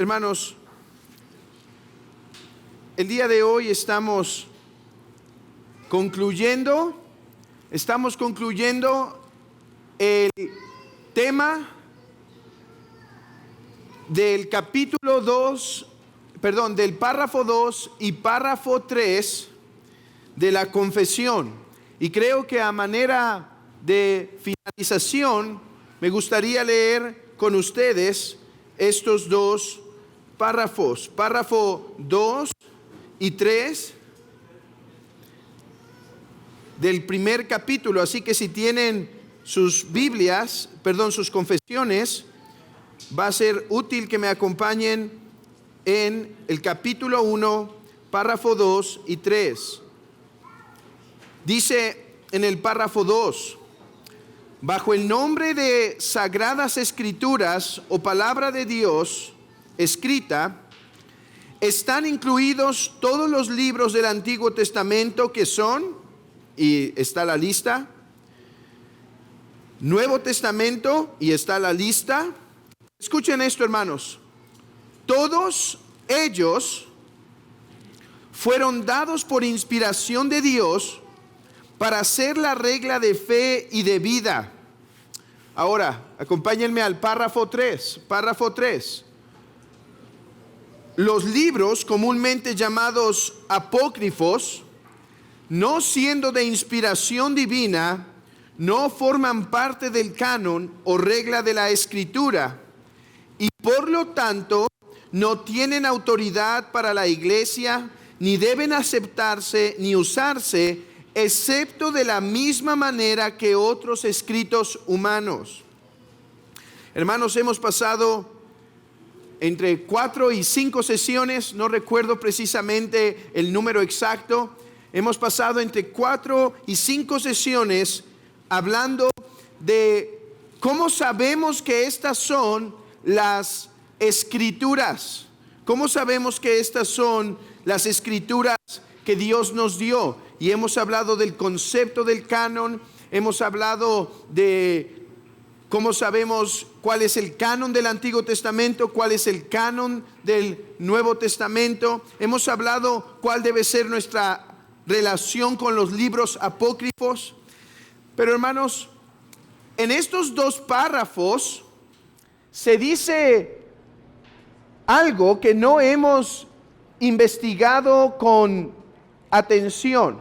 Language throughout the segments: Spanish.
Hermanos, el día de hoy estamos concluyendo el tema del capítulo 2, del párrafo 2 y párrafo 3 de la confesión. Y creo que a manera de finalización me gustaría leer con ustedes estos dos párrafos, párrafo 2 y 3 del primer capítulo. Así que si tienen sus Biblias, sus confesiones, va a ser útil que me acompañen en el capítulo 1, párrafo 2 y 3. Dice en el párrafo 2: bajo el nombre de Sagradas Escrituras o Palabra de Dios escrita, están incluidos todos los libros del Antiguo Testamento que son, y está la lista, Nuevo Testamento, y está la lista. Escuchen esto, hermanos. Todos ellos fueron dados por inspiración de Dios para ser la regla de fe y de vida. Ahora, acompáñenme al párrafo 3. Párrafo 3. Los libros comúnmente llamados apócrifos, no siendo de inspiración divina, no forman parte del canon o regla de la Escritura, y por lo tanto no tienen autoridad para la iglesia, ni deben aceptarse ni usarse, excepto de la misma manera que otros escritos humanos. Hermanos, hemos pasado entre 4 y 5 sesiones, no recuerdo precisamente el número exacto. Hemos pasado entre 4 y 5 sesiones hablando de cómo sabemos que estas son las escrituras. ¿Cómo sabemos que estas son las escrituras que Dios nos dio? Y hemos hablado del concepto del canon, hemos hablado de cómo sabemos cuál es el canon del Antiguo Testamento, cuál es el canon del Nuevo Testamento. Hemos hablado cuál debe ser nuestra relación con los libros apócrifos. Pero hermanos, en estos dos párrafos se dice algo que no hemos investigado con atención,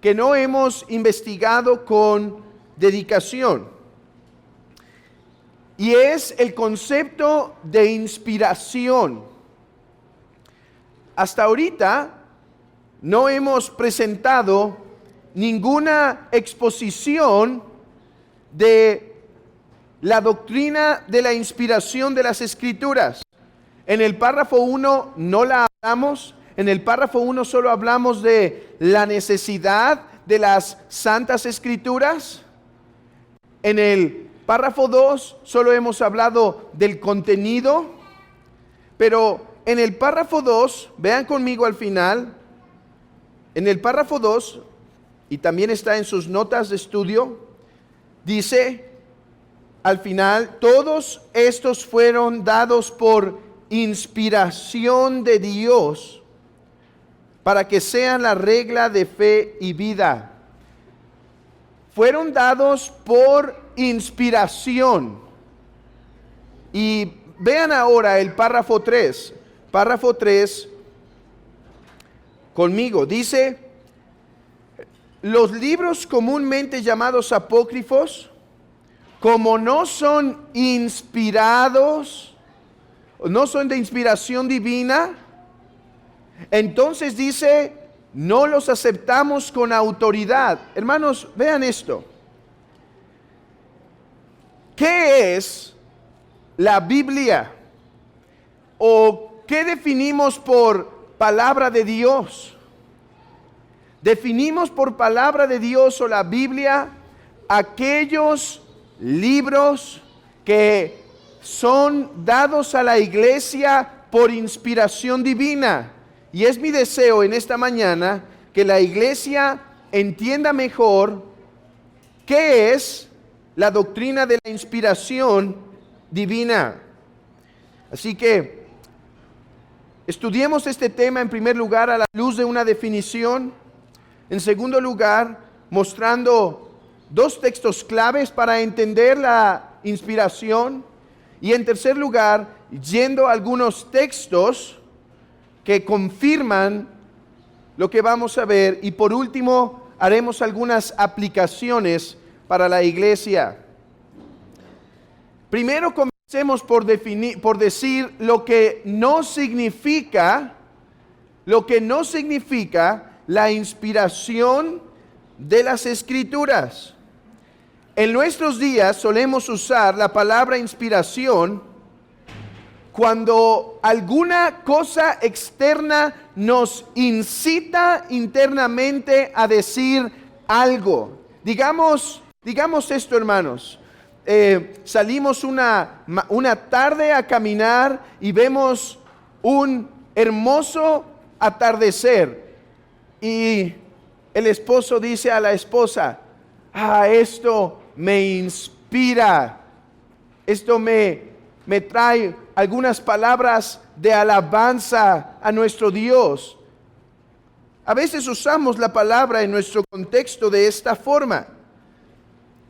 que no hemos investigado con dedicación. Y es el concepto de inspiración. Hasta ahorita no hemos presentado ninguna exposición de la doctrina de la inspiración de las Escrituras. En el párrafo 1 no la hablamos. En el párrafo 1 solo hablamos de la necesidad de las Santas Escrituras. En el párrafo 2 solo hemos hablado del contenido. Pero en el párrafo 2, vean conmigo al final, en el párrafo 2, y también está en sus notas de estudio, dice al final: todos estos fueron dados por inspiración de Dios para que sean la regla de fe y vida. Fueron dados por inspiración. Y vean ahora el párrafo 3. Párrafo 3 conmigo. Dice: los libros comúnmente llamados apócrifos, como no son inspirados, no son de inspiración divina, entonces dice, no los aceptamos con autoridad. Hermanos, vean esto. ¿Qué es la Biblia? ¿O qué definimos por palabra de Dios? Definimos por palabra de Dios o la Biblia aquellos libros que son dados a la iglesia por inspiración divina. Y es mi deseo en esta mañana que la iglesia entienda mejor qué es la doctrina de la inspiración divina. Así que Estudiemos este tema en primer lugar a la luz de una definición. En segundo lugar, mostrando dos textos claves para entender la inspiración. Y en tercer lugar, yendo a algunos textos que confirman lo que vamos a ver. Y por último, haremos algunas aplicaciones para la iglesia. Primero comencemos por decir lo que no significa la inspiración de las Escrituras. En nuestros días solemos usar la palabra inspiración cuando alguna cosa externa nos incita internamente a decir algo. Digamos esto, hermanos. Salimos una tarde a caminar y vemos un hermoso atardecer. Y el esposo dice a la esposa: esto me inspira, esto me trae algunas palabras de alabanza a nuestro Dios. A veces usamos la palabra en nuestro contexto de esta forma.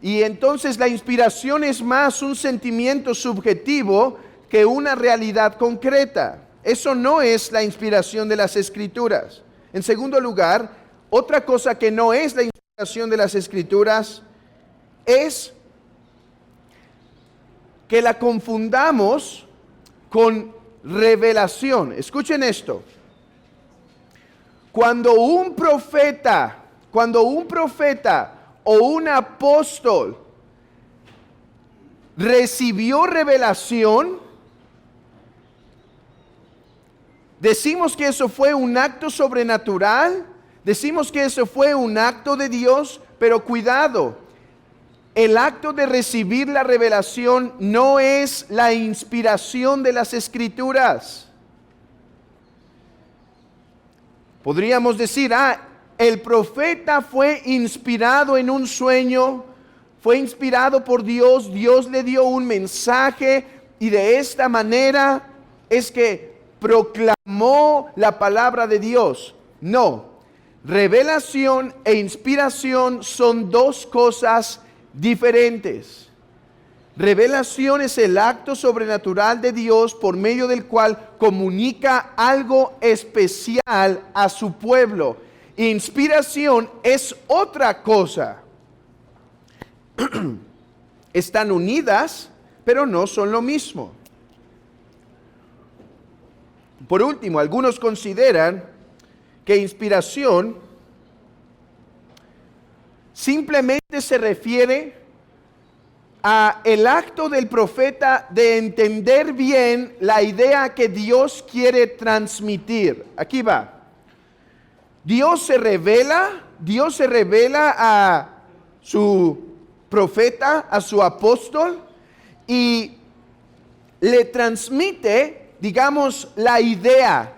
Y entonces la inspiración es más un sentimiento subjetivo que una realidad concreta. Eso no es la inspiración de las Escrituras. En segundo lugar, otra cosa que no es la inspiración de las Escrituras es que la confundamos con revelación. Escuchen esto. Cuando un profeta o un apóstol recibió revelación, decimos que eso fue un acto sobrenatural, decimos que eso fue un acto de Dios, pero cuidado, el acto de recibir la revelación no es la inspiración de las Escrituras. Podríamos decir, el profeta fue inspirado en un sueño, fue inspirado por Dios, Dios le dio un mensaje y de esta manera es que proclamó la palabra de Dios. No, revelación e inspiración son dos cosas diferentes. Revelación es el acto sobrenatural de Dios por medio del cual comunica algo especial a su pueblo. Inspiración es otra cosa. Están unidas, pero no son lo mismo. Por último, algunos consideran que inspiración simplemente se refiere a el acto del profeta de entender bien la idea que Dios quiere transmitir. Aquí va. Dios se revela a su profeta, a su apóstol, y le transmite, digamos, la idea,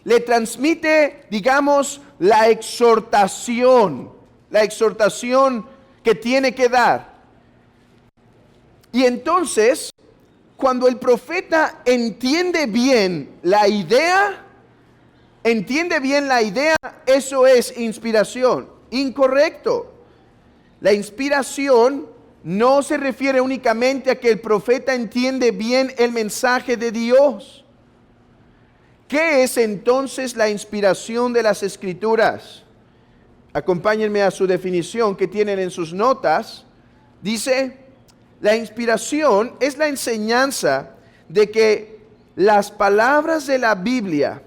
le transmite, digamos, la exhortación que tiene que dar. Y entonces, cuando el profeta entiende bien la idea, eso es inspiración. Incorrecto. La inspiración no se refiere únicamente a que el profeta entiende bien el mensaje de Dios. ¿Qué es entonces la inspiración de las Escrituras? Acompáñenme a su definición que tienen en sus notas. Dice: la inspiración es la enseñanza de que las palabras de la Biblia,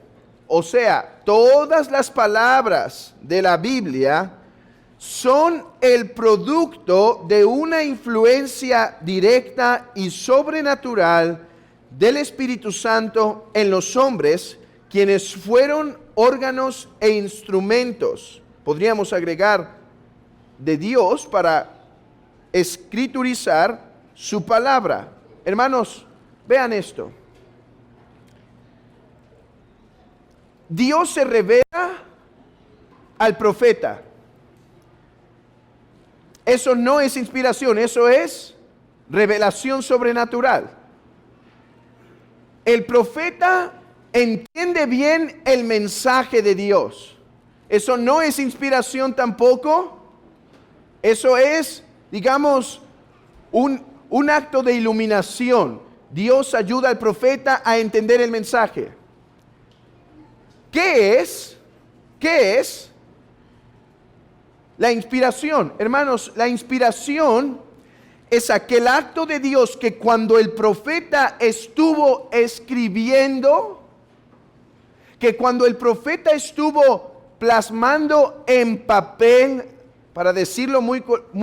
o sea, todas las palabras de la Biblia, son el producto de una influencia directa y sobrenatural del Espíritu Santo en los hombres, quienes fueron órganos e instrumentos, podríamos agregar, de Dios para escriturizar su palabra. Hermanos, vean esto. Dios se revela al profeta. Eso no es inspiración, eso es revelación sobrenatural. El profeta entiende bien el mensaje de Dios. Eso no es inspiración tampoco. Eso es, digamos, un acto de iluminación. Dios ayuda al profeta a entender el mensaje. ¿Qué es? ¿Qué es la inspiración? Hermanos, la inspiración es aquel acto de Dios que cuando el profeta estuvo escribiendo, que cuando el profeta estuvo plasmando en papel, para decirlo muy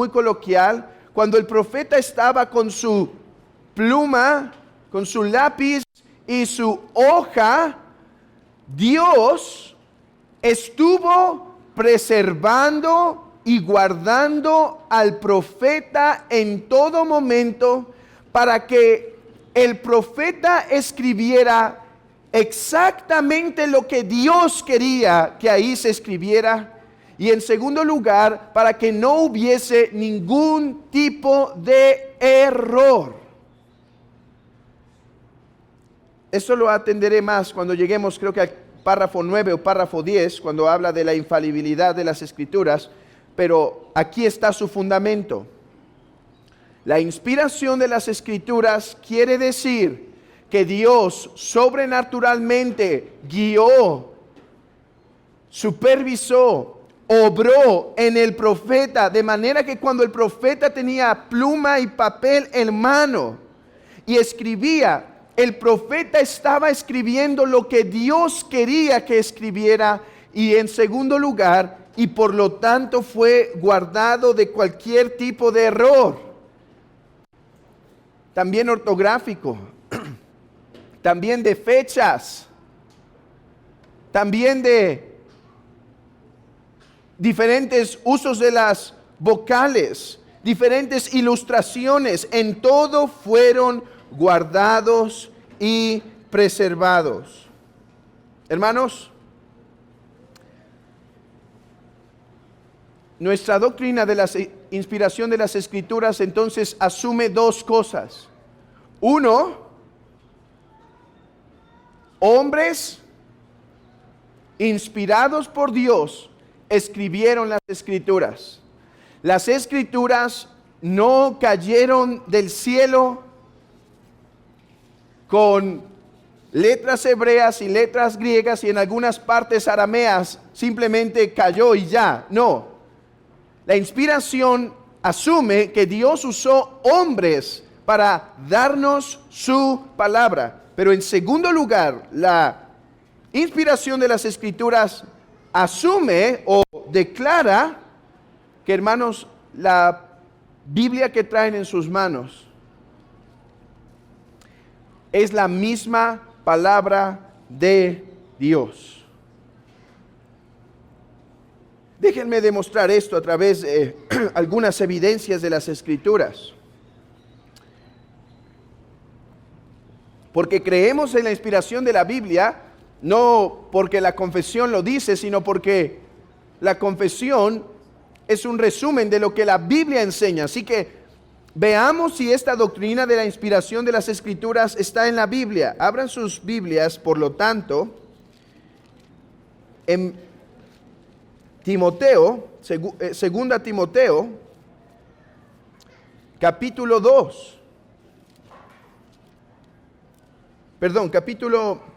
coloquial, cuando el profeta estaba con su pluma, con su lápiz y su hoja, Dios estuvo preservando y guardando al profeta en todo momento para que el profeta escribiera exactamente lo que Dios quería que ahí se escribiera. Y en segundo lugar, para que no hubiese ningún tipo de error. Eso lo atenderé más cuando lleguemos, creo que al párrafo 9 o párrafo 10, cuando habla de la infalibilidad de las Escrituras. Pero aquí está su fundamento. La inspiración de las Escrituras quiere decir que Dios sobrenaturalmente guió, supervisó, obró en el profeta, de manera que cuando el profeta tenía pluma y papel en mano y escribía, el profeta estaba escribiendo lo que Dios quería que escribiera, y en segundo lugar, y por lo tanto fue guardado de cualquier tipo de error, también ortográfico, también de fechas, también de diferentes usos de las vocales, diferentes ilustraciones, en todo fueron guardados y preservados. Hermanos, nuestra doctrina de la inspiración de las Escrituras entonces asume dos cosas. Uno, hombres inspirados por Dios escribieron las Escrituras. Las Escrituras no cayeron del cielo con letras hebreas y letras griegas y en algunas partes arameas simplemente cayó y ya. No. La inspiración asume que Dios usó hombres para darnos su palabra. Pero en segundo lugar, la inspiración de las Escrituras asume o declara que, hermanos, la Biblia que traen en sus manos es la misma palabra de Dios. Déjenme demostrar esto a través de algunas evidencias de las Escrituras. Porque creemos en la inspiración de la Biblia, no porque la confesión lo dice, sino porque la confesión es un resumen de lo que la Biblia enseña. Así que veamos si esta doctrina de la inspiración de las Escrituras está en la Biblia. Abran sus Biblias, por lo tanto, en Timoteo, segunda Timoteo, capítulo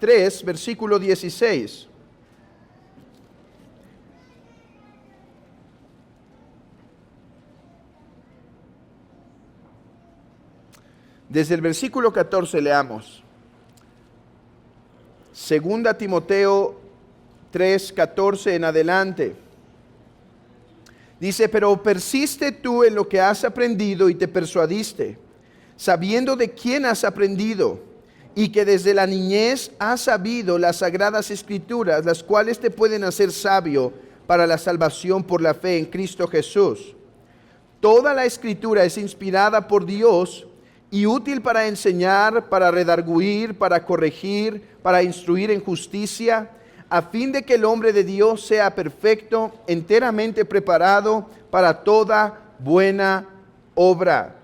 3, versículo 16. Desde el versículo 14 leamos. Segunda Timoteo 3, 14 en adelante. Dice, pero persiste tú en lo que has aprendido y te persuadiste, sabiendo de quién has aprendido, y que desde la niñez has sabido las sagradas Escrituras, las cuales te pueden hacer sabio para la salvación por la fe en Cristo Jesús. Toda la Escritura es inspirada por Dios y útil para enseñar, para redarguir, para corregir, para instruir en justicia, a fin de que el hombre de Dios sea perfecto, enteramente preparado para toda buena obra.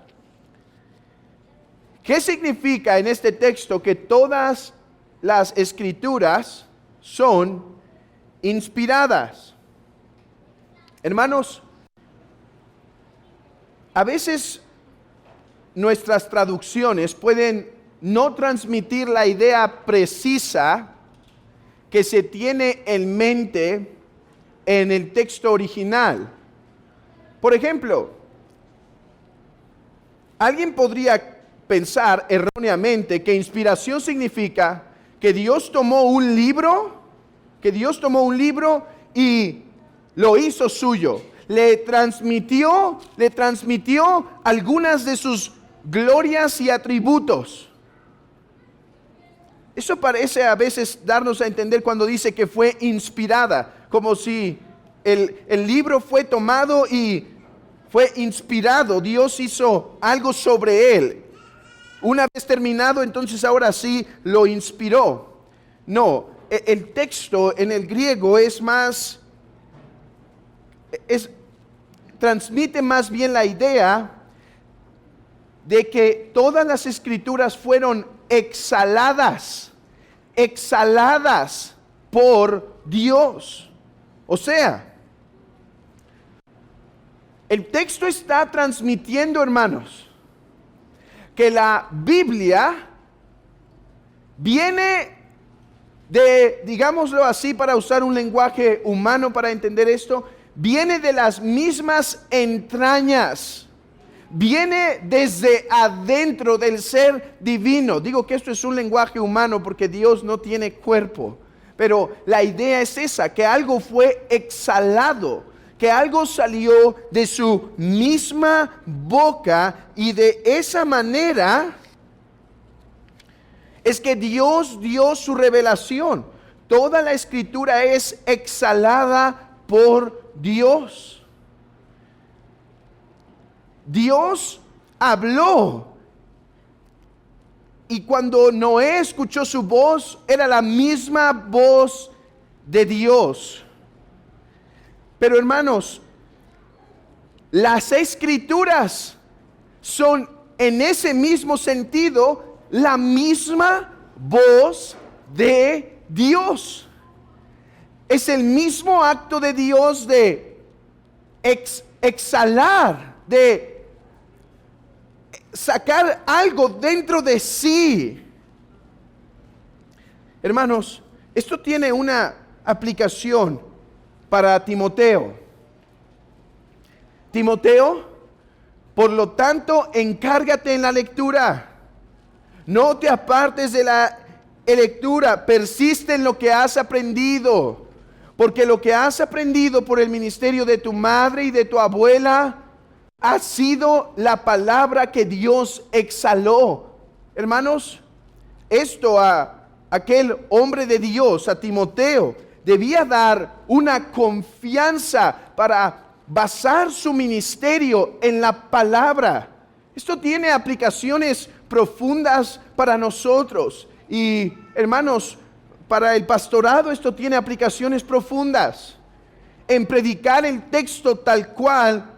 ¿Qué significa en este texto que todas las escrituras son inspiradas. Hermanos, a veces nuestras traducciones pueden no transmitir la idea precisa que se tiene en mente en el texto original. Por ejemplo, alguien podría pensar erróneamente que inspiración significa que Dios tomó un libro, y lo hizo suyo. Le transmitió algunas de sus glorias y atributos. Eso parece a veces darnos a entender cuando dice que fue inspirada, como si el libro fue tomado y fue inspirado. Dios hizo algo sobre él. Una vez terminado, entonces ahora sí lo inspiró. No, el texto en el griego transmite más bien la idea de que todas las escrituras fueron exhaladas por Dios. O sea, el texto está transmitiendo, hermanos, que la Biblia viene de, digámoslo así para usar un lenguaje humano para entender esto, viene de las mismas entrañas, viene desde adentro del ser divino. Digo que esto es un lenguaje humano porque Dios no tiene cuerpo, pero la idea es esa, que algo fue exhalado, que algo salió de su misma boca, y de esa manera es que Dios dio su revelación. Toda la escritura es exhalada por Dios. Dios habló, y cuando Noé escuchó su voz, era la misma voz de Dios. Pero hermanos, las escrituras son en ese mismo sentido la misma voz de Dios. Es el mismo acto de Dios de exhalar, de sacar algo dentro de sí. Hermanos, esto tiene una aplicación para Timoteo. Timoteo, por lo tanto, encárgate en la lectura. No te apartes de la lectura, persiste en lo que has aprendido, porque lo que has aprendido por el ministerio de tu madre y de tu abuela ha sido la palabra que Dios exhaló. Hermanos, esto a aquel hombre de Dios, a Timoteo, debía dar una confianza para basar su ministerio en la palabra. Esto tiene aplicaciones profundas para nosotros. Y hermanos, para el pastorado esto tiene aplicaciones profundas. En predicar el texto tal cual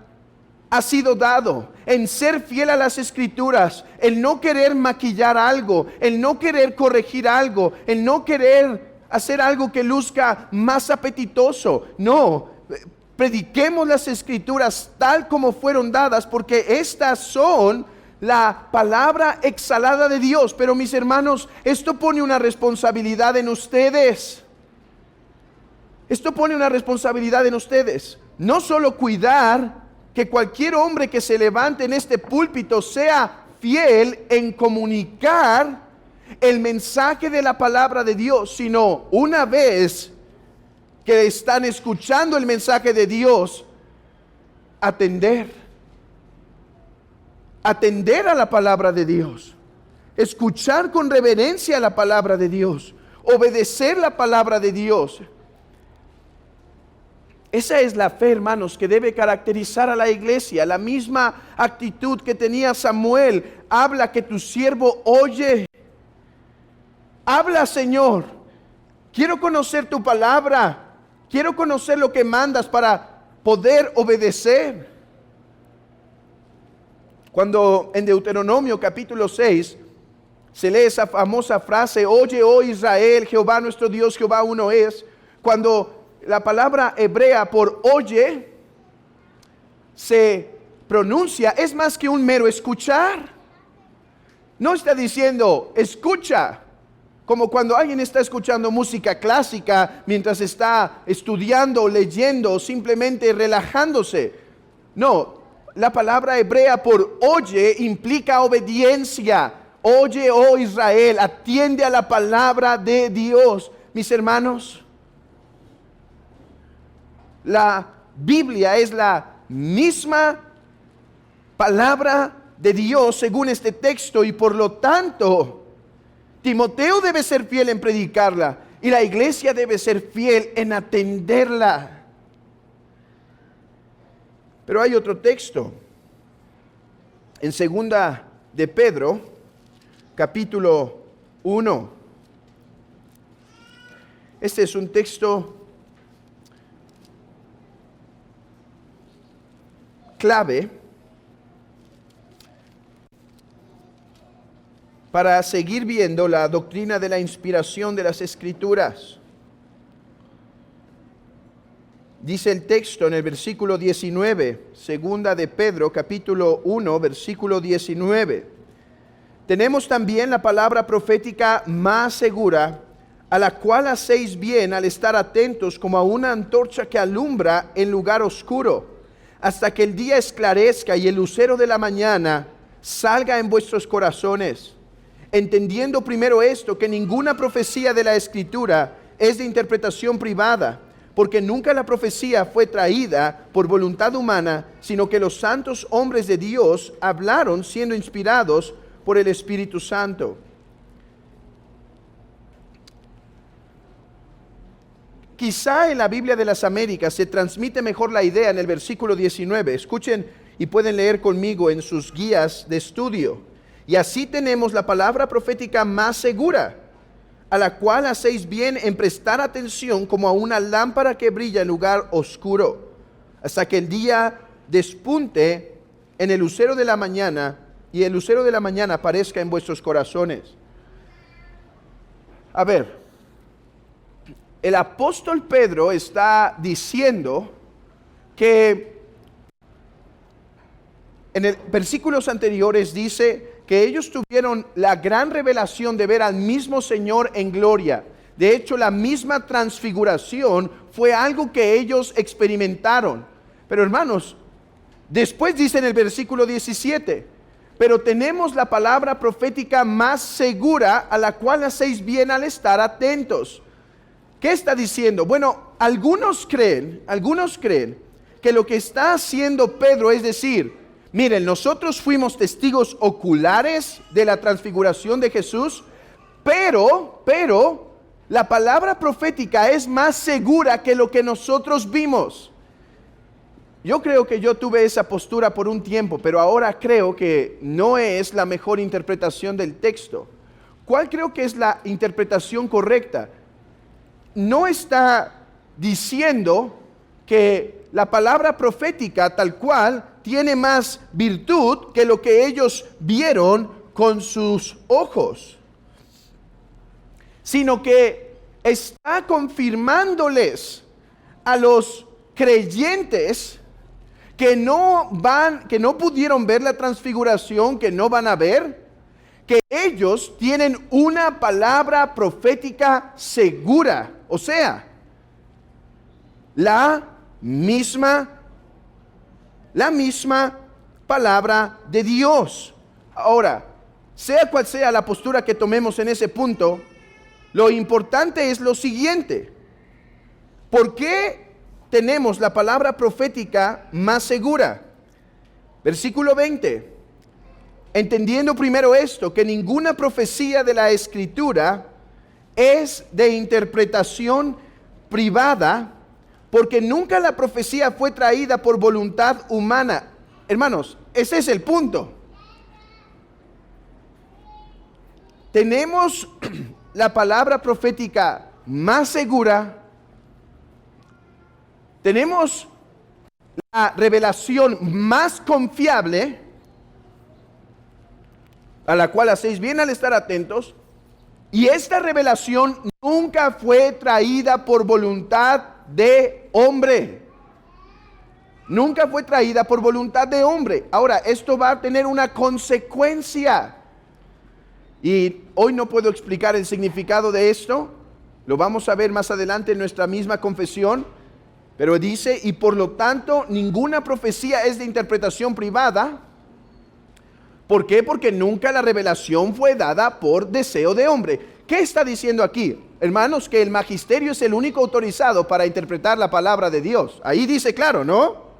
ha sido dado, en ser fiel a las escrituras, el no querer maquillar algo, el no querer corregir algo, el no querer hacer algo que luzca más apetitoso. No, prediquemos las escrituras tal como fueron dadas, porque estas son la palabra exhalada de Dios. Pero mis hermanos, esto pone una responsabilidad en ustedes. Esto pone una responsabilidad en ustedes. No solo cuidar que cualquier hombre que se levante en este púlpito sea fiel en comunicar el mensaje de la palabra de Dios, sino una vez que están escuchando el mensaje de Dios, atender a la palabra de Dios, escuchar con reverencia la palabra de Dios, obedecer la palabra de Dios. Esa es la fe, hermanos, que debe caracterizar a la iglesia. La misma actitud que tenía Samuel. Habla, que tu siervo oye. Habla, Señor. Quiero conocer tu palabra. Quiero conocer lo que mandas para poder obedecer. Cuando en Deuteronomio capítulo 6 Se lee esa famosa frase, oye, oh Israel, Jehová nuestro Dios, Jehová uno es. Cuando la palabra hebrea por oye se pronuncia, es más que un mero escuchar. No está diciendo, escucha, como cuando alguien está escuchando música clásica mientras está estudiando, leyendo, simplemente relajándose. No, la palabra hebrea por oye implica obediencia. Oye, oh Israel, atiende a la palabra de Dios. Mis hermanos, la Biblia es la misma palabra de Dios según este texto, y por lo tanto Timoteo debe ser fiel en predicarla y la iglesia debe ser fiel en atenderla. Pero hay otro texto en segunda de Pedro, capítulo 1. Este es un texto clave para seguir viendo la doctrina de la inspiración de las Escrituras. Dice el texto en el versículo 19, segunda de Pedro, capítulo 1, versículo 19. Tenemos también la palabra profética más segura, a la cual hacéis bien al estar atentos como a una antorcha que alumbra en lugar oscuro, hasta que el día esclarezca y el lucero de la mañana salga en vuestros corazones. Entendiendo primero esto, que ninguna profecía de la Escritura es de interpretación privada, porque nunca la profecía fue traída por voluntad humana, sino que los santos hombres de Dios hablaron siendo inspirados por el Espíritu Santo. Quizá en la Biblia de las Américas se transmite mejor la idea en el versículo 19. Escuchen y pueden leer conmigo en sus guías de estudio. Y así tenemos la palabra profética más segura, a la cual hacéis bien en prestar atención como a una lámpara que brilla en lugar oscuro, hasta que el día despunte en el lucero de la mañana, y el lucero de la mañana aparezca en vuestros corazones. A ver, el apóstol Pedro está diciendo que en los versículos anteriores dice que ellos tuvieron la gran revelación de ver al mismo Señor en gloria. De hecho, la misma transfiguración fue algo que ellos experimentaron. Pero hermanos, después dice en el versículo 17, pero tenemos la palabra profética más segura, a la cual hacéis bien al estar atentos. ¿Qué está diciendo? Bueno, algunos creen que lo que está haciendo Pedro es decir, miren, nosotros fuimos testigos oculares de la transfiguración de Jesús, pero la palabra profética es más segura que lo que nosotros vimos. Yo creo que yo tuve esa postura por un tiempo, pero ahora creo que no es la mejor interpretación del texto. ¿Cuál creo que es la interpretación correcta? No está diciendo que la palabra profética tal cual tiene más virtud que lo que ellos vieron con sus ojos, sino que está confirmándoles a los creyentes que no pudieron ver la transfiguración, que no van a ver, que ellos tienen una palabra profética segura, o sea, la misma palabra de Dios. Ahora, sea cual sea la postura que tomemos en ese punto, lo importante es lo siguiente: ¿por qué tenemos la palabra profética más segura? Versículo 20. Entendiendo primero esto, que ninguna profecía de la Escritura es de interpretación privada, porque nunca la profecía fue traída por voluntad humana. Hermanos, ese es el punto. Tenemos la palabra profética más segura, tenemos la revelación más confiable, a la cual hacéis bien al estar atentos, y esta revelación nunca fue traída por voluntad de hombre. Nunca fue traída por voluntad de hombre. Ahora, esto va a tener una consecuencia. Y hoy no puedo explicar el significado de esto. Lo vamos a ver más adelante en nuestra misma confesión. Pero dice, y por lo tanto, ninguna profecía es de interpretación privada. ¿Por qué? Porque nunca la revelación fue dada por deseo de hombre. ¿Qué está diciendo aquí? Hermanos, que el magisterio es el único autorizado para interpretar la palabra de Dios. Ahí dice claro, ¿no?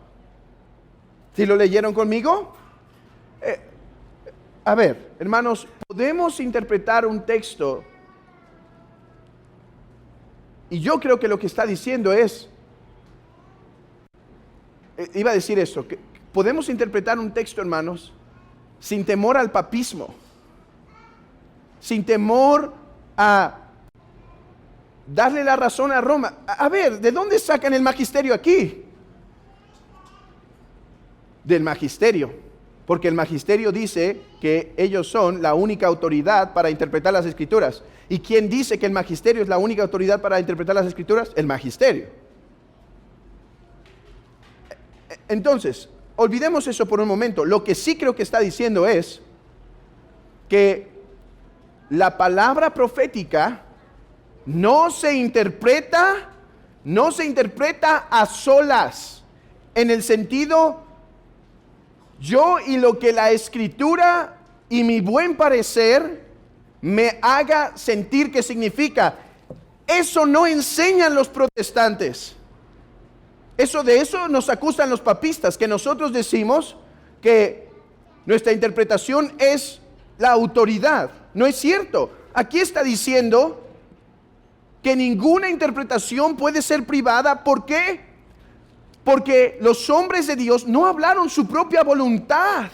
¿Sí lo leyeron conmigo? A ver, hermanos, podemos interpretar un texto, y yo creo que lo que está diciendo es, iba a decir esto, que podemos interpretar un texto, hermanos, sin temor al papismo, sin temor a darle la razón a Roma. A ver, ¿de dónde sacan el magisterio aquí? Del magisterio, porque el magisterio dice que ellos son la única autoridad para interpretar las escrituras. ¿Y quién dice que el magisterio es la única autoridad para interpretar las escrituras? El magisterio. Entonces, olvidemos eso por un momento. Lo que sí creo que está diciendo es que la palabra profética no se interpreta a solas, en el sentido, yo y lo que la escritura y mi buen parecer me haga sentir que significa. Eso no enseñan los protestantes. De eso nos acusan los papistas, que nosotros decimos que nuestra interpretación es la autoridad. No es cierto. Aquí está diciendo que ninguna interpretación puede ser privada. ¿Por qué? Porque los hombres de Dios no hablaron su propia voluntad,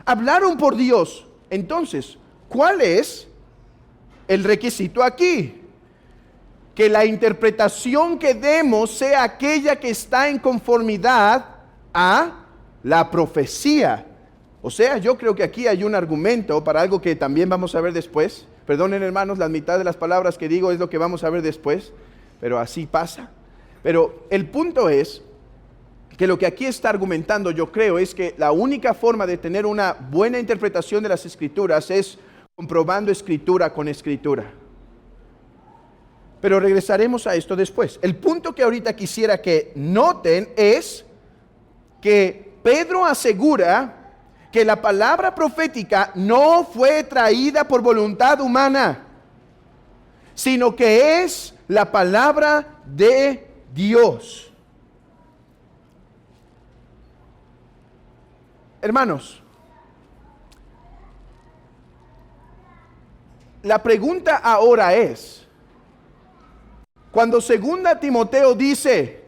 hablaron por Dios. Entonces, ¿cuál es el requisito aquí? Que la interpretación que demos sea aquella que está en conformidad a la profecía. O sea, yo creo que aquí hay un argumento para algo que también vamos a ver después. Perdonen, hermanos, la mitad de las palabras que digo es lo que vamos a ver después, pero así pasa. Pero el punto es que lo que aquí está argumentando, yo creo, es que la única forma de tener una buena interpretación de las escrituras es comprobando escritura con escritura. Pero regresaremos a esto después. El punto que ahorita quisiera que noten es que Pedro asegura que la palabra profética no fue traída por voluntad humana, sino que es la palabra de Dios. Hermanos, la pregunta ahora es, cuando 2 Timoteo dice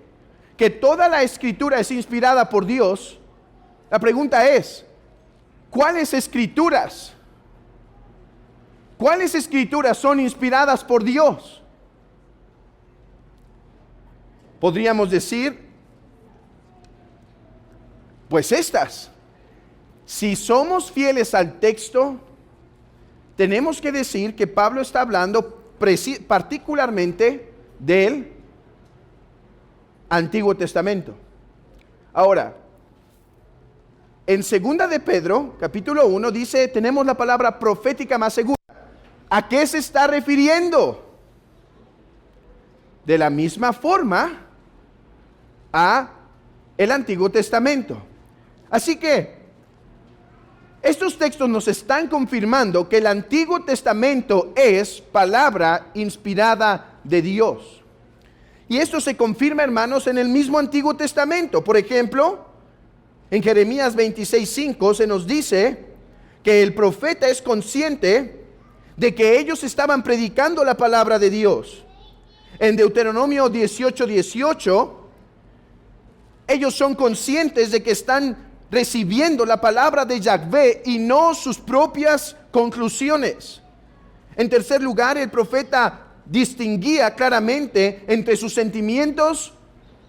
que toda la escritura es inspirada por Dios, la pregunta es, ¿cuáles escrituras? ¿Cuáles escrituras son inspiradas por Dios? Podríamos decir, pues estas. Si somos fieles al texto, tenemos que decir que Pablo está hablando particularmente del Antiguo Testamento. Ahora, en 2 de Pedro, capítulo 1, dice, tenemos la palabra profética más segura. ¿A qué se está refiriendo? De la misma forma a el Antiguo Testamento. Así que estos textos nos están confirmando que el Antiguo Testamento es palabra inspirada de Dios. Y esto se confirma, hermanos, en el mismo Antiguo Testamento. Por ejemplo, en Jeremías 26:5 se nos dice que el profeta es consciente de que ellos estaban predicando la palabra de Dios. En Deuteronomio 18:18, ellos son conscientes de que están recibiendo la palabra de Yahvé y no sus propias conclusiones. En tercer lugar, el profeta distinguía claramente entre sus sentimientos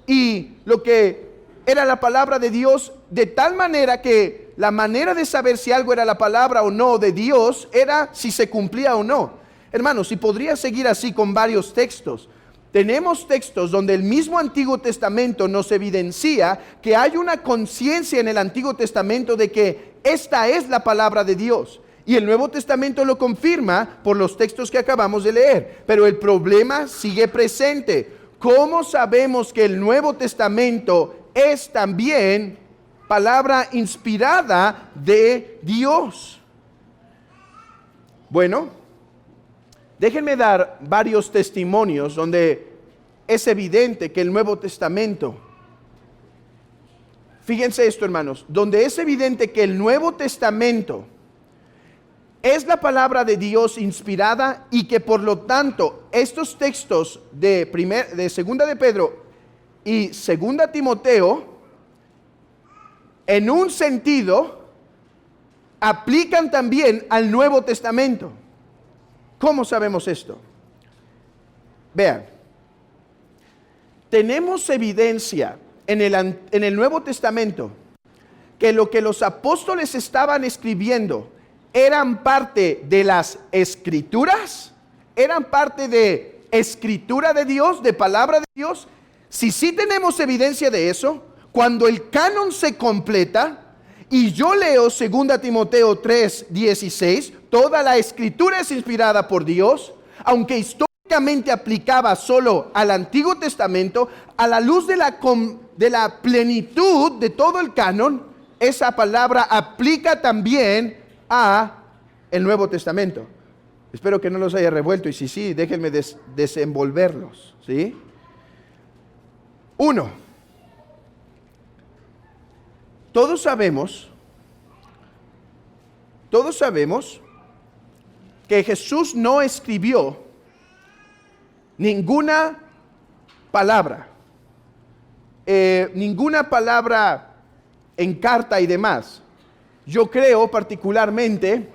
y lo que era la palabra de Dios, de tal manera que la manera de saber si algo era la palabra o no de Dios era si se cumplía o no. Hermanos, y podría seguir así con varios textos. Tenemos textos donde el mismo Antiguo Testamento nos evidencia que hay una conciencia en el Antiguo Testamento de que esta es la palabra de Dios. Y el Nuevo Testamento lo confirma por los textos que acabamos de leer. Pero el problema sigue presente. ¿Cómo sabemos que el Nuevo Testamento es también palabra inspirada de Dios? Bueno, déjenme dar varios testimonios donde es evidente que el Nuevo Testamento, fíjense esto, hermanos, donde es evidente que el Nuevo Testamento es la palabra de Dios inspirada y que por lo tanto estos textos de Segunda de Pedro y Segunda Timoteo, en un sentido, aplican también al Nuevo Testamento. ¿Cómo sabemos esto? Vean, tenemos evidencia en el Nuevo Testamento que lo que los apóstoles estaban escribiendo eran parte de las Escrituras, eran parte de escritura de Dios, de palabra de Dios. Si sí tenemos evidencia de eso, cuando el canon se completa, y yo leo 2 Timoteo 3:16, toda la escritura es inspirada por Dios, aunque históricamente aplicaba solo al Antiguo Testamento, a la luz de la plenitud de todo el canon, esa palabra aplica también a el Nuevo Testamento. Espero que no los haya revuelto, y si sí, déjenme desenvolverlos, ¿sí? 1. Todos sabemos que Jesús no escribió ninguna palabra en carta y demás. Yo creo particularmente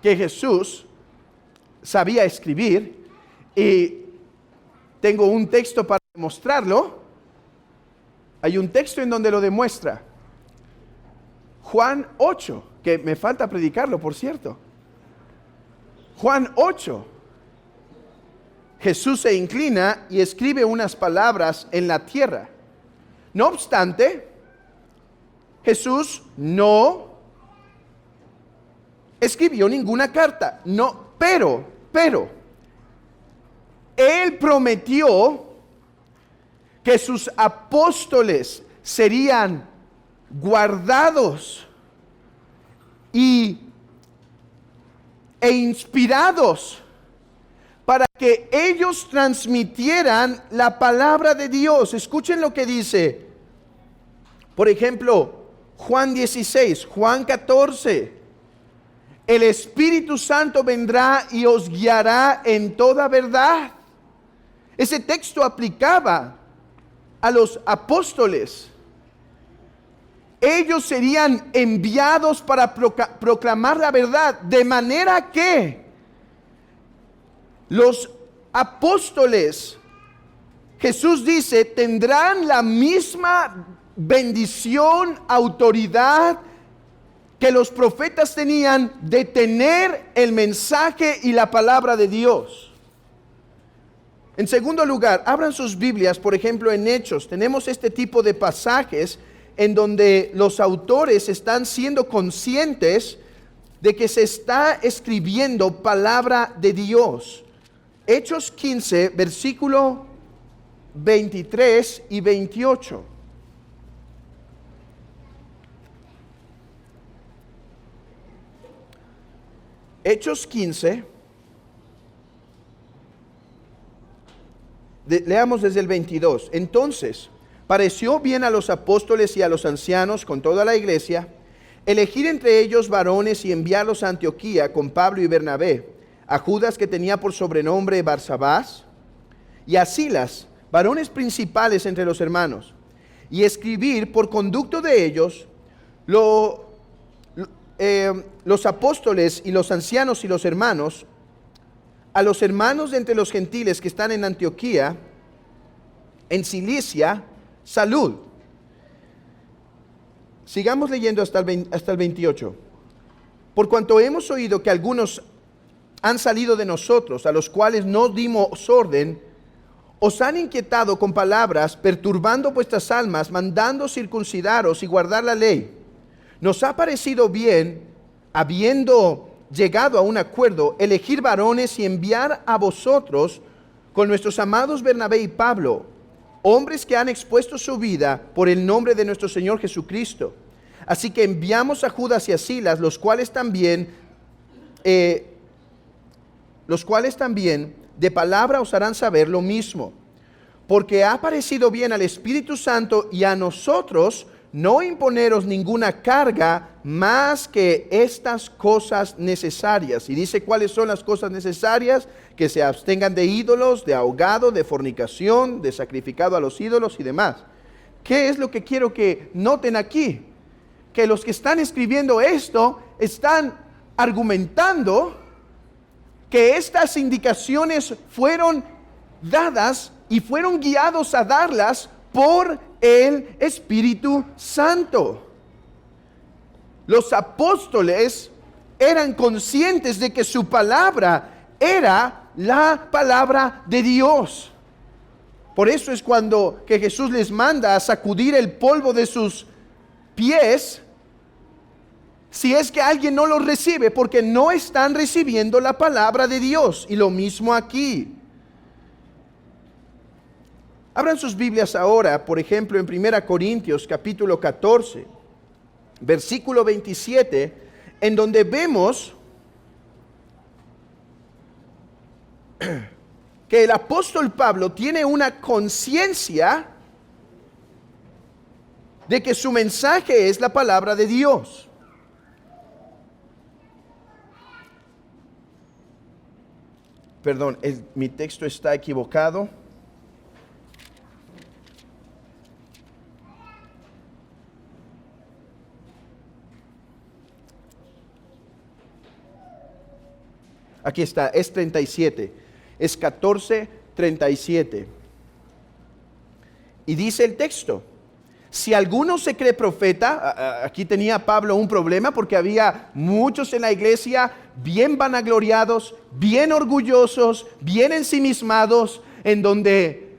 que Jesús sabía escribir, y tengo un texto para demostrarlo. Hay un texto en donde lo demuestra. Juan 8, que me falta predicarlo, por cierto. Juan 8. Jesús se inclina y escribe unas palabras en la tierra. No obstante, Jesús no escribió ninguna carta. No, pero Él prometió que sus apóstoles serían guardados e inspirados para que ellos transmitieran la palabra de Dios. Escuchen lo que dice, por ejemplo, Juan 16, Juan 14. El Espíritu Santo vendrá y os guiará en toda verdad. Ese texto aplicaba a los apóstoles. Ellos serían enviados para proclamar la verdad, de manera que los apóstoles, Jesús dice, tendrán la misma bendición, autoridad que los profetas tenían de tener el mensaje y la palabra de Dios. En segundo lugar, abran sus Biblias, por ejemplo, en Hechos. Tenemos este tipo de pasajes en donde los autores están siendo conscientes de que se está escribiendo palabra de Dios. Hechos 15, versículo 23 y 28. Hechos 15, leamos desde el 22. Entonces, pareció bien a los apóstoles y a los ancianos con toda la iglesia elegir entre ellos varones y enviarlos a Antioquía con Pablo y Bernabé, a Judas, que tenía por sobrenombre Barsabás, y a Silas, varones principales entre los hermanos, y escribir por conducto de ellos los apóstoles y los ancianos y los hermanos, a los hermanos de entre los gentiles que están en Antioquía, en Cilicia, salud. Sigamos leyendo hasta el 28. Por cuanto hemos oído que algunos han salido de nosotros, a los cuales no dimos orden, os han inquietado con palabras, perturbando vuestras almas, mandando circuncidaros y guardar la ley. Nos ha parecido bien, habiendo llegado a un acuerdo, elegir varones y enviar a vosotros con nuestros amados Bernabé y Pablo, hombres que han expuesto su vida por el nombre de nuestro Señor Jesucristo. Así que enviamos a Judas y a Silas, los cuales también de palabra os harán saber lo mismo, porque ha parecido bien al Espíritu Santo y a nosotros no imponeros ninguna carga más que estas cosas necesarias. Y dice cuáles son las cosas necesarias: que se abstengan de ídolos, de ahogado, de fornicación, de sacrificado a los ídolos y demás. ¿Qué es lo que quiero que noten aquí? Que los que están escribiendo esto están argumentando que estas indicaciones fueron dadas y fueron guiados a darlas por el Espíritu Santo. Los apóstoles eran conscientes de que su palabra era la palabra de Dios. Por eso es cuando que Jesús les manda a sacudir el polvo de sus pies, si es que alguien no los recibe, porque no están recibiendo la palabra de Dios. Y lo mismo aquí. Abran sus Biblias ahora, por ejemplo, en 1 Corintios capítulo 14, versículo 27, en donde vemos que el apóstol Pablo tiene una conciencia de que su mensaje es la palabra de Dios. Perdón, mi texto está equivocado. Aquí está, es 37, es 14:37. Y dice el texto: si alguno se cree profeta, aquí tenía Pablo un problema porque había muchos en la iglesia bien vanagloriados, bien orgullosos, bien ensimismados, en donde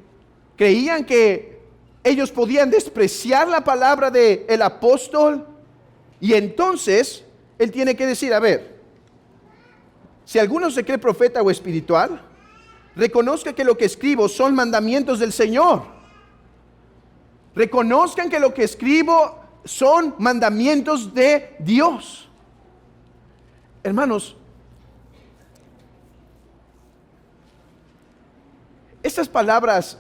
creían que ellos podían despreciar la palabra del apóstol. Y entonces él tiene que decir, a ver, si alguno se cree profeta o espiritual, reconozca que lo que escribo son mandamientos del Señor. Reconozcan que lo que escribo son mandamientos de Dios. Hermanos, estas palabras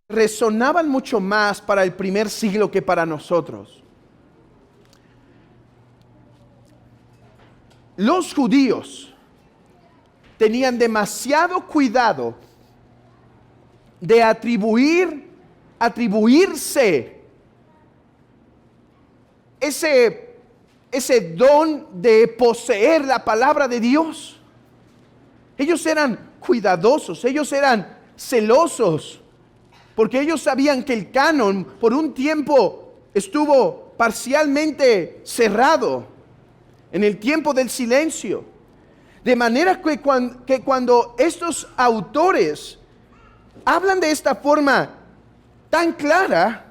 resonaban mucho más para el primer siglo que para nosotros. Los judíos tenían demasiado cuidado de atribuirse ese don de poseer la palabra de Dios. Ellos eran cuidadosos, ellos eran celosos, porque ellos sabían que el canon por un tiempo estuvo parcialmente cerrado en el tiempo del silencio. De manera que cuando estos autores hablan de esta forma tan clara,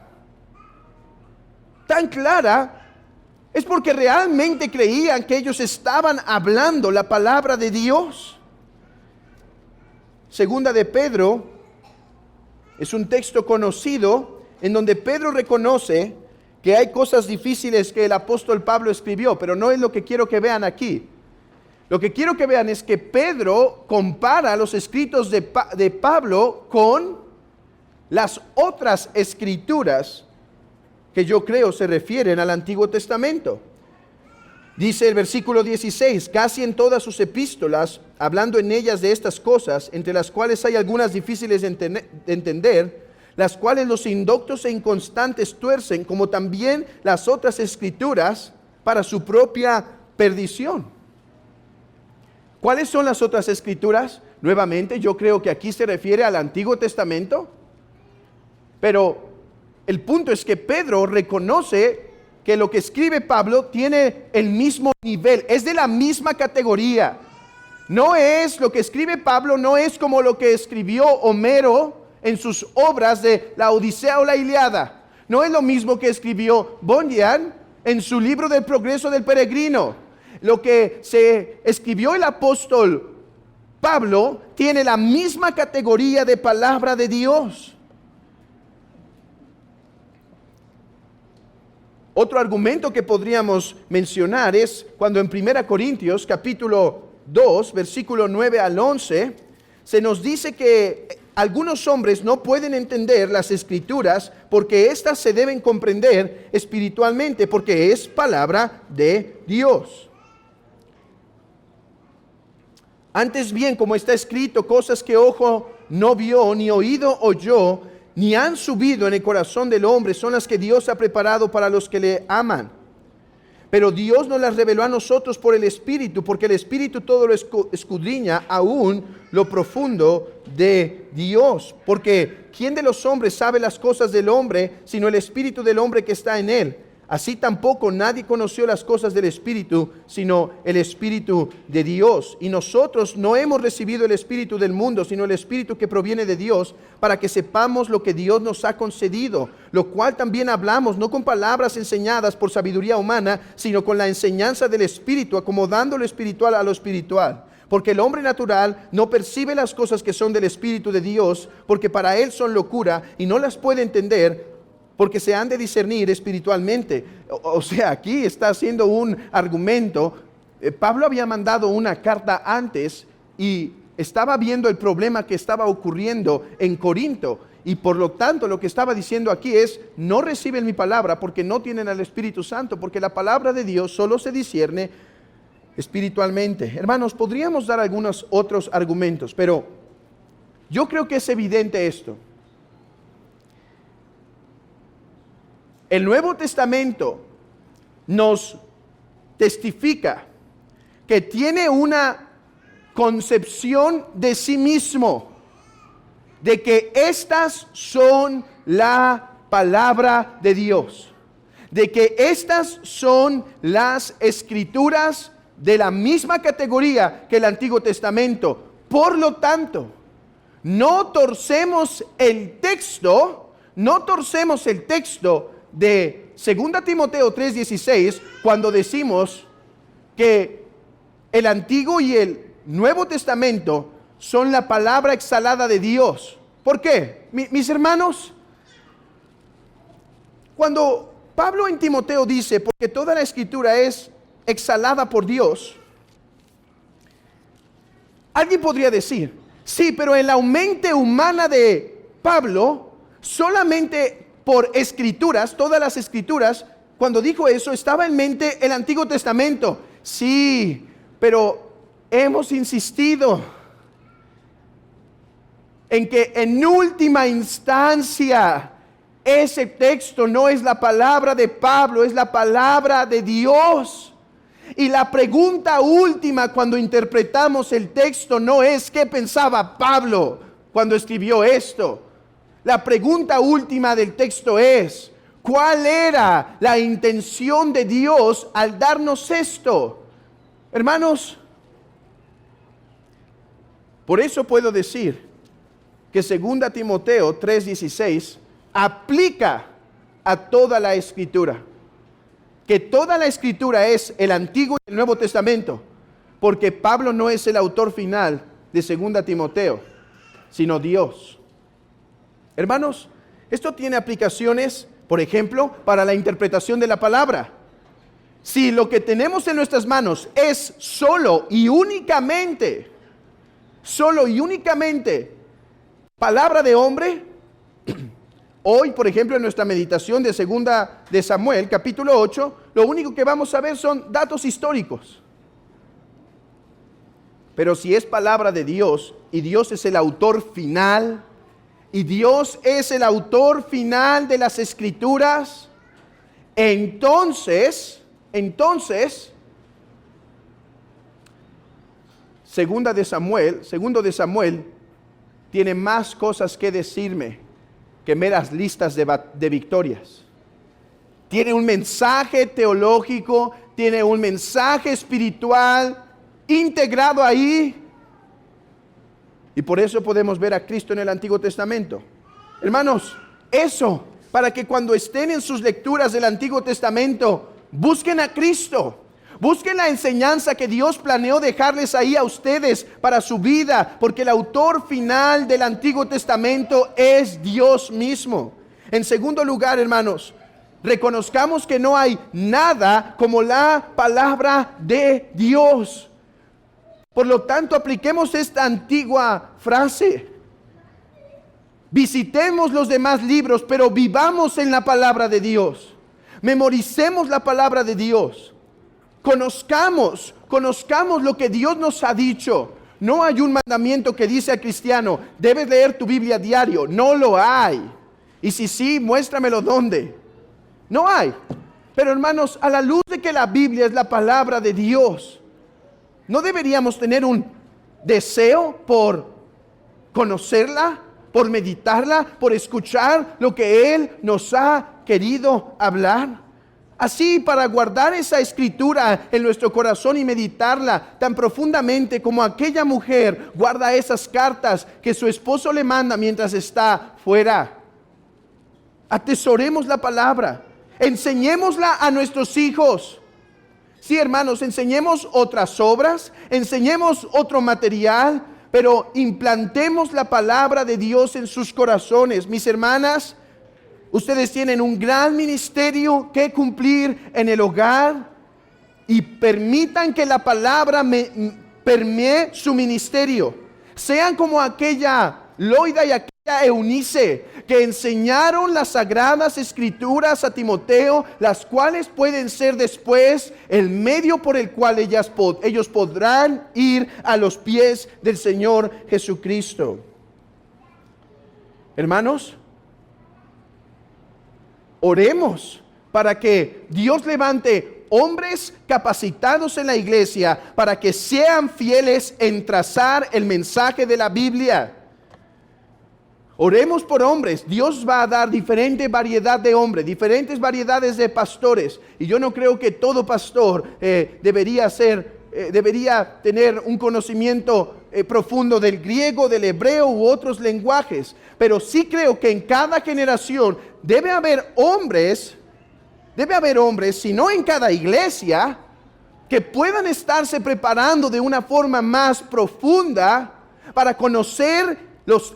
es porque realmente creían que ellos estaban hablando la palabra de Dios. Segunda de Pedro es un texto conocido en donde Pedro reconoce que hay cosas difíciles que el apóstol Pablo escribió, pero no es lo que quiero que vean aquí. Lo que quiero que vean es que Pedro compara los escritos de Pablo con las otras escrituras que yo creo se refieren al Antiguo Testamento. Dice el versículo 16, casi en todas sus epístolas, hablando en ellas de estas cosas, entre las cuales hay algunas difíciles de entender, las cuales los indoctos e inconstantes tuercen, como también las otras escrituras, para su propia perdición. ¿Cuáles son las otras escrituras? Nuevamente, yo creo que aquí se refiere al Antiguo Testamento, pero el punto es que Pedro reconoce que lo que escribe Pablo tiene el mismo nivel, es de la misma categoría. No es lo que escribe Pablo, no es como lo que escribió Homero en sus obras de la Odisea o la Ilíada. No es lo mismo que escribió Bunyan en su libro del progreso del peregrino. Lo que se escribió el apóstol Pablo tiene la misma categoría de palabra de Dios. Otro argumento que podríamos mencionar es cuando en 1 Corintios capítulo 2, versículo 9 al 11, se nos dice que algunos hombres no pueden entender las escrituras porque éstas se deben comprender espiritualmente, porque es palabra de Dios. Antes bien, como está escrito, cosas que ojo no vio, ni oído oyó, ni han subido en el corazón del hombre, son las que Dios ha preparado para los que le aman. Pero Dios nos las reveló a nosotros por el Espíritu, porque el Espíritu todo lo escudriña, aún lo profundo de Dios. Porque ¿quién de los hombres sabe las cosas del hombre, sino el Espíritu del hombre que está en él? Así tampoco nadie conoció las cosas del Espíritu, sino el Espíritu de Dios. Y nosotros no hemos recibido el Espíritu del mundo, sino el Espíritu que proviene de Dios, para que sepamos lo que Dios nos ha concedido, lo cual también hablamos, no con palabras enseñadas por sabiduría humana, sino con la enseñanza del Espíritu, acomodando lo espiritual a lo espiritual. Porque el hombre natural no percibe las cosas que son del Espíritu de Dios, porque para él son locura y no las puede entender, porque se han de discernir espiritualmente. O sea, aquí está haciendo un argumento. Pablo había mandado una carta antes y estaba viendo el problema que estaba ocurriendo en Corinto. Y por lo tanto lo que estaba diciendo aquí es, no reciben mi palabra porque no tienen al Espíritu Santo, porque la palabra de Dios solo se discierne espiritualmente. Hermanos, podríamos dar algunos otros argumentos, pero yo creo que es evidente esto. El Nuevo Testamento nos testifica que tiene una concepción de sí mismo, de que estas son la palabra de Dios, de que estas son las escrituras de la misma categoría que el Antiguo Testamento. Por lo tanto, no torcemos el texto de 2 Timoteo 3:16 cuando decimos que el Antiguo y el Nuevo Testamento son la palabra exhalada de Dios. ¿Por qué? Mis hermanos, cuando Pablo en Timoteo dice, porque toda la escritura es exhalada por Dios, alguien podría decir, sí, pero en la mente humana de Pablo, solamente por escrituras, todas las escrituras, cuando dijo eso, estaba en mente el Antiguo Testamento. Sí, pero hemos insistido en que en última instancia ese texto no es la palabra de Pablo, es la palabra de Dios. Y la pregunta última cuando interpretamos el texto no es ¿qué pensaba Pablo cuando escribió esto? La pregunta última del texto es, ¿cuál era la intención de Dios al darnos esto? Hermanos, por eso puedo decir que 2 Timoteo 3:16 aplica a toda la escritura. Que toda la escritura es el Antiguo y el Nuevo Testamento, porque Pablo no es el autor final de 2 Timoteo, sino Dios. Hermanos, esto tiene aplicaciones, por ejemplo, para la interpretación de la palabra. Si lo que tenemos en nuestras manos es solo y únicamente palabra de hombre, hoy, por ejemplo, en nuestra meditación de 2 de Samuel, capítulo 8, lo único que vamos a ver son datos históricos. Pero si es palabra de Dios, y Dios es el autor final, y Dios es el autor final de las escrituras, entonces, segundo de Samuel tiene más cosas que decirme que meras listas de victorias. Tiene un mensaje teológico, tiene un mensaje espiritual integrado ahí. Y por eso podemos ver a Cristo en el Antiguo Testamento. Hermanos, eso, para que cuando estén en sus lecturas del Antiguo Testamento, busquen a Cristo. Busquen la enseñanza que Dios planeó dejarles ahí a ustedes para su vida, porque el autor final del Antiguo Testamento es Dios mismo. En segundo lugar, hermanos, reconozcamos que no hay nada como la palabra de Dios. Por lo tanto, apliquemos esta antigua frase. Visitemos los demás libros, pero vivamos en la palabra de Dios. Memoricemos la palabra de Dios. Conozcamos lo que Dios nos ha dicho. No hay un mandamiento que dice al cristiano, debes leer tu Biblia diario. No lo hay. Y si sí, muéstramelo dónde. No hay. Pero hermanos, a la luz de que la Biblia es la palabra de Dios, ¿no deberíamos tener un deseo por conocerla, por meditarla, por escuchar lo que Él nos ha querido hablar? Así, para guardar esa escritura en nuestro corazón y meditarla tan profundamente como aquella mujer guarda esas cartas que su esposo le manda mientras está fuera. Atesoremos la palabra, enseñémosla a nuestros hijos. Sí, hermanos, enseñemos otras obras, enseñemos otro material, pero implantemos la palabra de Dios en sus corazones. Mis hermanas, ustedes tienen un gran ministerio que cumplir en el hogar y permitan que la palabra permee su ministerio. Sean como aquella Loida y aquella Eunice que enseñaron las sagradas escrituras a Timoteo, las cuales pueden ser después el medio por el cual ellos podrán ir a los pies del Señor Jesucristo. Hermanos, oremos para que Dios levante hombres capacitados en la iglesia para que sean fieles en trazar el mensaje de la Biblia. Oremos por hombres. Dios va a dar diferente variedad de hombres, diferentes variedades de pastores. Y yo no creo que todo pastor debería tener un conocimiento profundo del griego, del hebreo u otros lenguajes. Pero sí creo que en cada generación debe haber hombres, si no en cada iglesia, que puedan estarse preparando de una forma más profunda para conocer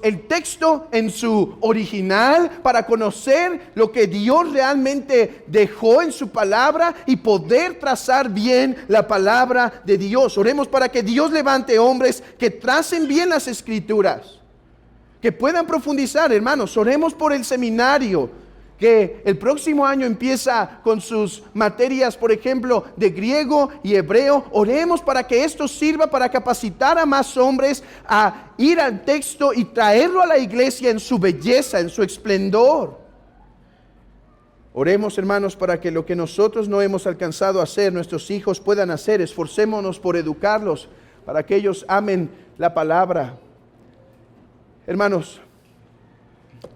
el texto en su original, para conocer lo que Dios realmente dejó en su palabra y poder trazar bien la palabra de Dios. Oremos para que Dios levante hombres que tracen bien las escrituras, que puedan profundizar. Hermanos, oremos por el seminario que el próximo año empieza con sus materias, por ejemplo, de griego y hebreo. Oremos para que esto sirva para capacitar a más hombres a ir al texto y traerlo a la iglesia en su belleza, en su esplendor. Oremos, hermanos, para que lo que nosotros no hemos alcanzado a hacer, nuestros hijos puedan hacer. Esforcémonos por educarlos para que ellos amen la palabra. Hermanos,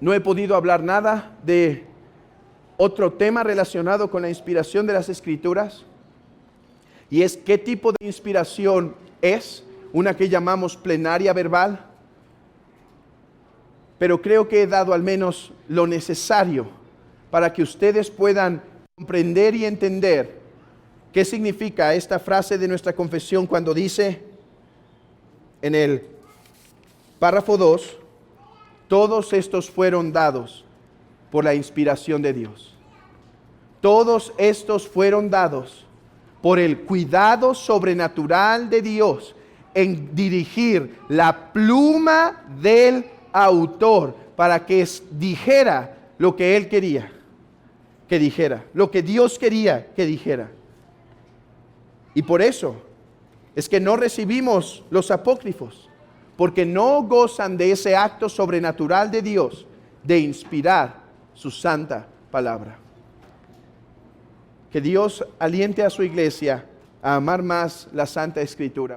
no he podido hablar nada de otro tema relacionado con la inspiración de las Escrituras, y es qué tipo de inspiración es, una que llamamos plenaria verbal, pero creo que he dado al menos lo necesario para que ustedes puedan comprender y entender qué significa esta frase de nuestra confesión cuando dice en el párrafo 2, todos estos fueron dados por la inspiración de Dios. Todos estos fueron dados por el cuidado sobrenatural de Dios en dirigir la pluma del autor para que dijera lo que él quería que dijera, lo que Dios quería que dijera. Y por eso es que no recibimos los apócrifos, porque no gozan de ese acto sobrenatural de Dios de inspirar su santa palabra. Que Dios aliente a su iglesia a amar más la Santa Escritura.